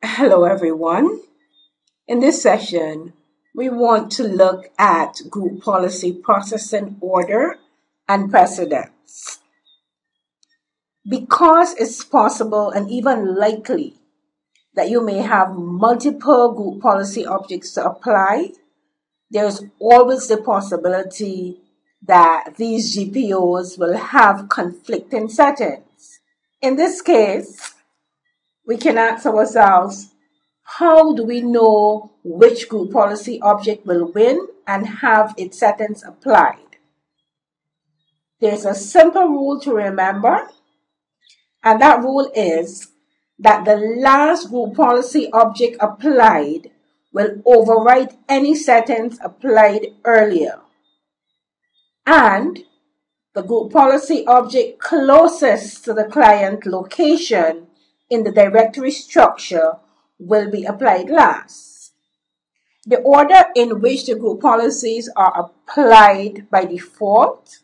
Hello, everyone. In this session, we want to look at group policy processing order and precedents. Because it's possible and even likely that you may have multiple group policy objects to apply, there's always the possibility that these GPOs will have conflicting settings. In this case, we can ask ourselves, how do we know which group policy object will win and have its settings applied? There's a simple rule to remember, and that rule is that the last group policy object applied will override any settings applied earlier. And the group policy object closest to the client location in the directory structure will be applied last. The order in which the group policies are applied by default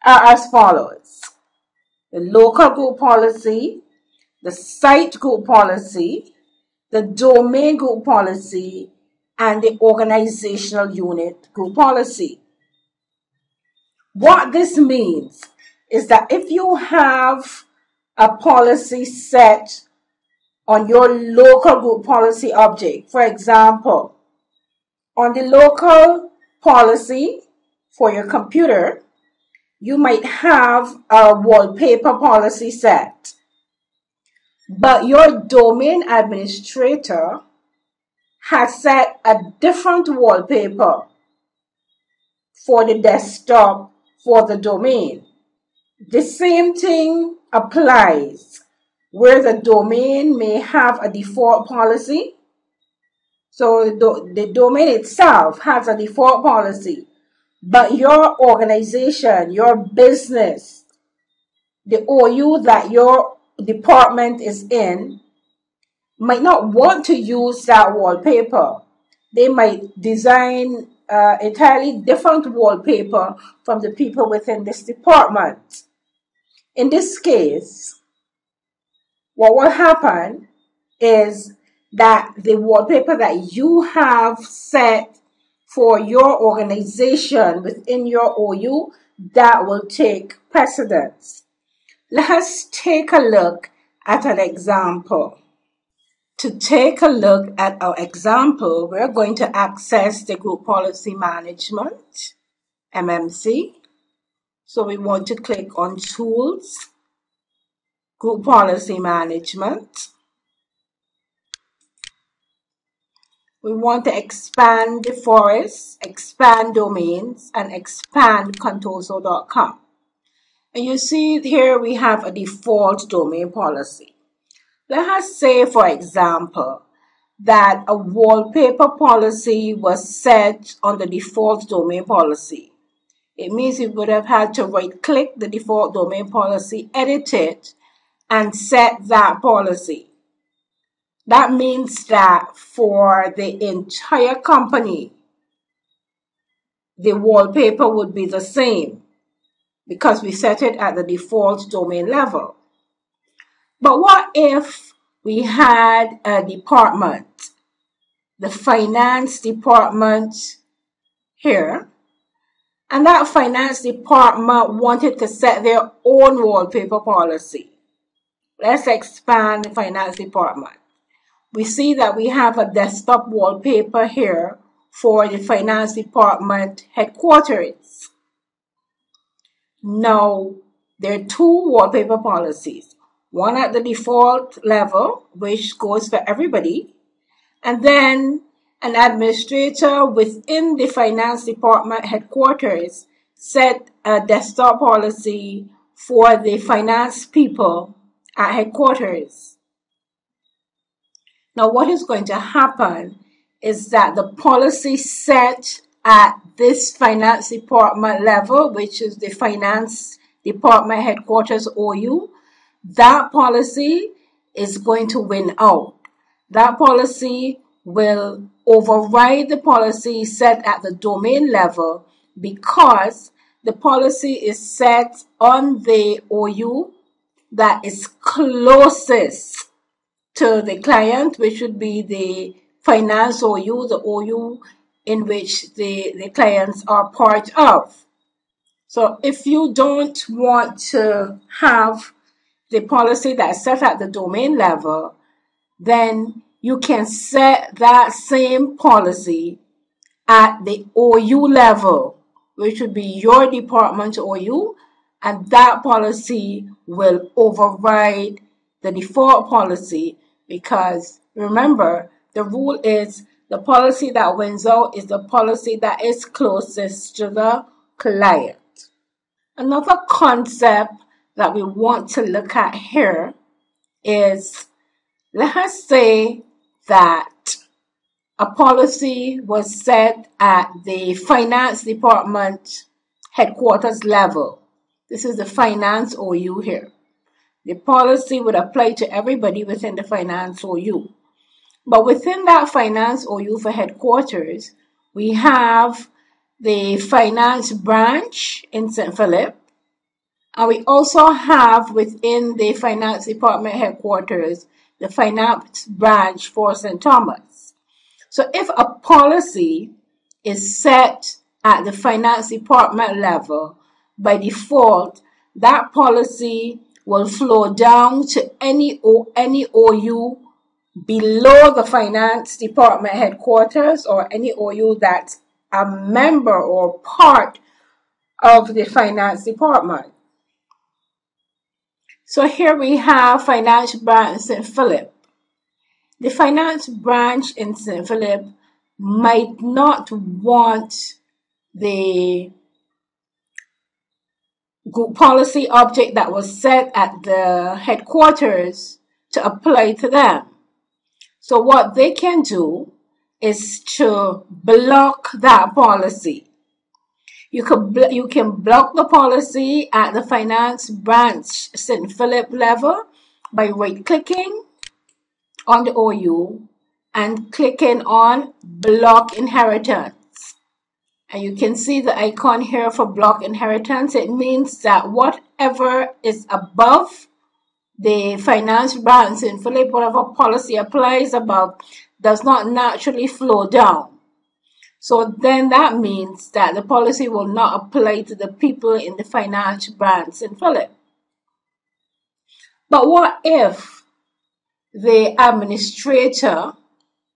are as follows: the local group policy, the site group policy, the domain group policy, and the organizational unit group policy. What this means is that if you have a policy set on your local group policy object, for example, on the local policy for your computer, you might have a wallpaper policy set, but your domain administrator has set a different wallpaper for the desktop for the domain. The same thing applies where the domain may have a default policy. So the domain itself has a default policy, but your organization, your business, the OU that your department is in might not want to use that wallpaper. They might design entirely different wallpaper from the people within this department. In this case, what will happen is that the wallpaper that you have set for your organization within your OU, that will take precedence. Let's take a look at an example. To take a look at our example, we're going to access the Group Policy Management, MMC. So we want to click on Tools, Group Policy Management. We want to expand the forest, expand domains, and expand Contoso.com. And you see here we have a default domain policy. Let us say, for example, that a wallpaper policy was set on the default domain policy. It means you would have had to right-click the default domain policy, edit it, and set that policy. That means that for the entire company, the wallpaper would be the same because we set it at the default domain level. But what if we had a department, the finance department here, and that finance department wanted to set their own wallpaper policy? Let's expand the finance department. We see that we have a desktop wallpaper here for the finance department headquarters. Now, there are two wallpaper policies. One at the default level, which goes for everybody, and then an administrator within the finance department headquarters set a desktop policy for the finance people at headquarters. Now, what is going to happen is that the policy set at this finance department level, which is the finance department headquarters OU, that policy is going to win out. That policy will override the policy set at the domain level because the policy is set on the OU that is closest to the client, which would be the finance OU, the OU in which the clients are part of. So if you don't want to have the policy that's set at the domain level, then you can set that same policy at the OU level, which would be your department OU, and that policy will override the default policy, because remember, the rule is the policy that wins out is the policy that is closest to the client. Another concept that we want to look at here is, let us say that a policy was set at the finance department headquarters level. This is the finance OU here. The policy would apply to everybody within the finance OU. But within that finance OU for headquarters, we have the finance branch in St. Philip, and we also have within the finance department headquarters the finance branch for St. Thomas. So if a policy is set at the finance department level, by default, that policy will flow down to any OU below the finance department headquarters, or any OU that's a member or part of the finance department. So here we have finance branch in St. Philip. The finance branch in St. Philip might not want the group policy object that was set at the headquarters to apply to them. So what they can do is to block that policy. You can block the policy at the finance branch St. Philip level by right-clicking on the OU and clicking on block inheritance. And you can see the icon here for block inheritance. It means that whatever is above the finance branch in Philip, whatever policy applies above, does not naturally flow down. So then that means that the policy will not apply to the people in the finance branch in Philip. But what if the administrator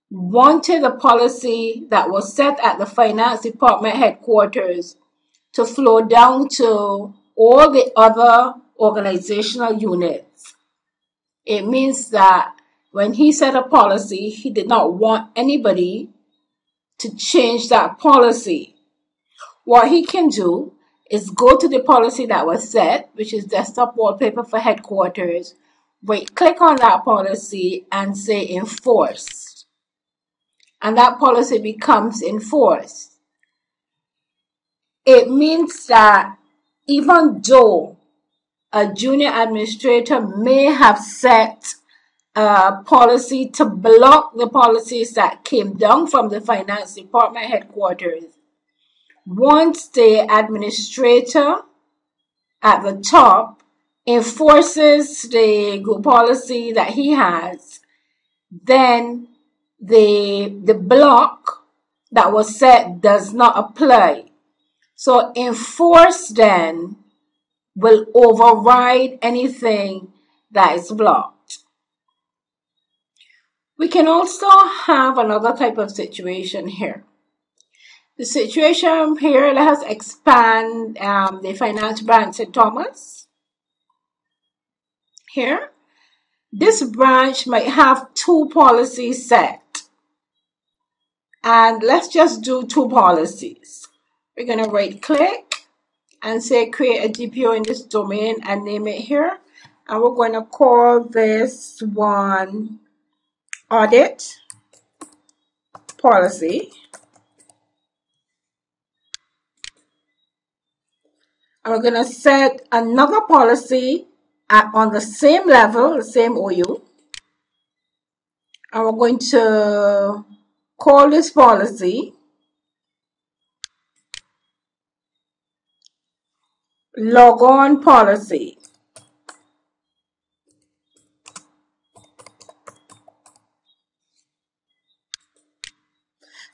wanted a policy that was set at the finance department headquarters to flow down to all the other organizational units? It means that when he set a policy, he did not want anybody to change that policy. What he can do is go to the policy that was set, which is desktop wallpaper for headquarters, click on that policy and say enforce. And that policy becomes enforced. It means that even though a junior administrator may have set a policy to block the policies that came down from the finance department headquarters, once the administrator at the top enforces the group policy that he has, then the block that was set does not apply. So enforce then will override anything that is blocked. We can also have another type of situation here. The situation here, let us expand the finance branch St. Thomas. Here, this branch might have two policies set. And let's just do two policies. We're going to right click and say create a GPO in this domain and name it here. And we're going to call this one audit policy. And we're going to set another policy on the same level, the same OU. And we're going to call this policy logon policy.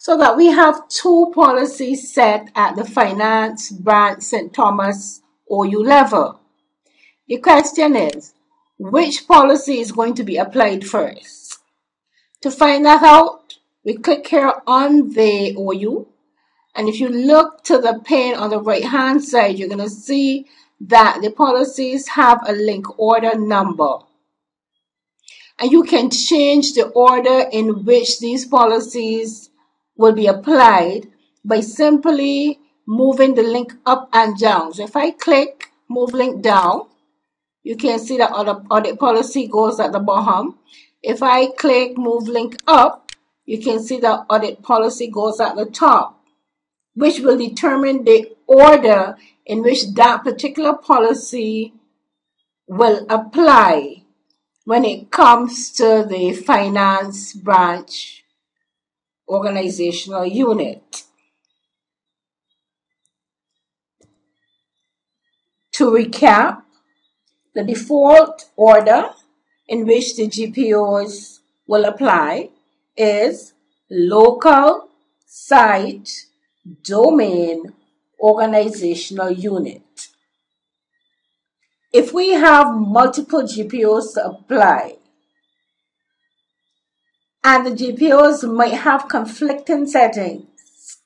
so that we have two policies set at the Finance Branch St. Thomas OU level. The question is, which policy is going to be applied first? To find that out, we click here on the OU, and if you look to the pane on the right hand side, you're going to see that the policies have a link order number. And you can change the order in which these policies will be applied by simply moving the link up and down. So if I click move link down, you can see that audit policy goes at the bottom. If I click move link up, you can see that audit policy goes at the top, which will determine the order in which that particular policy will apply when it comes to the finance branch organizational unit. To recap, the default order in which the GPOs will apply is local, site, domain, organizational unit. If we have multiple GPOs to apply, and the GPOs might have conflicting settings,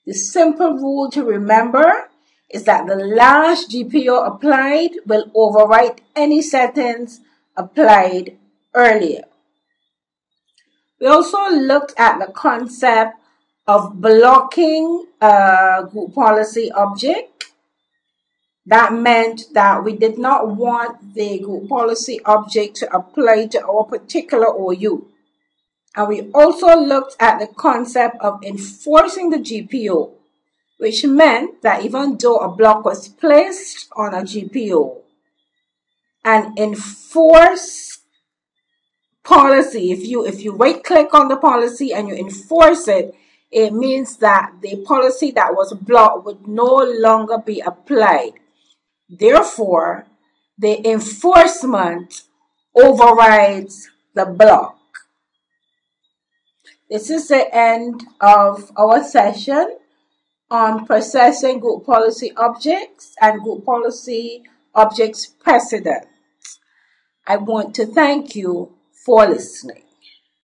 the simple rule to remember is that the last GPO applied will overwrite any settings applied earlier. We also looked at the concept of blocking a group policy object. That meant that we did not want the group policy object to apply to our particular OU. And we also looked at the concept of enforcing the GPO, which meant that even though a block was placed on a GPO, an enforce policy, if you right click on the policy and you enforce it, it means that the policy that was blocked would no longer be applied. Therefore, the enforcement overrides the block. This is the end of our session on processing group policy objects and group policy objects precedents. I want to thank you for listening.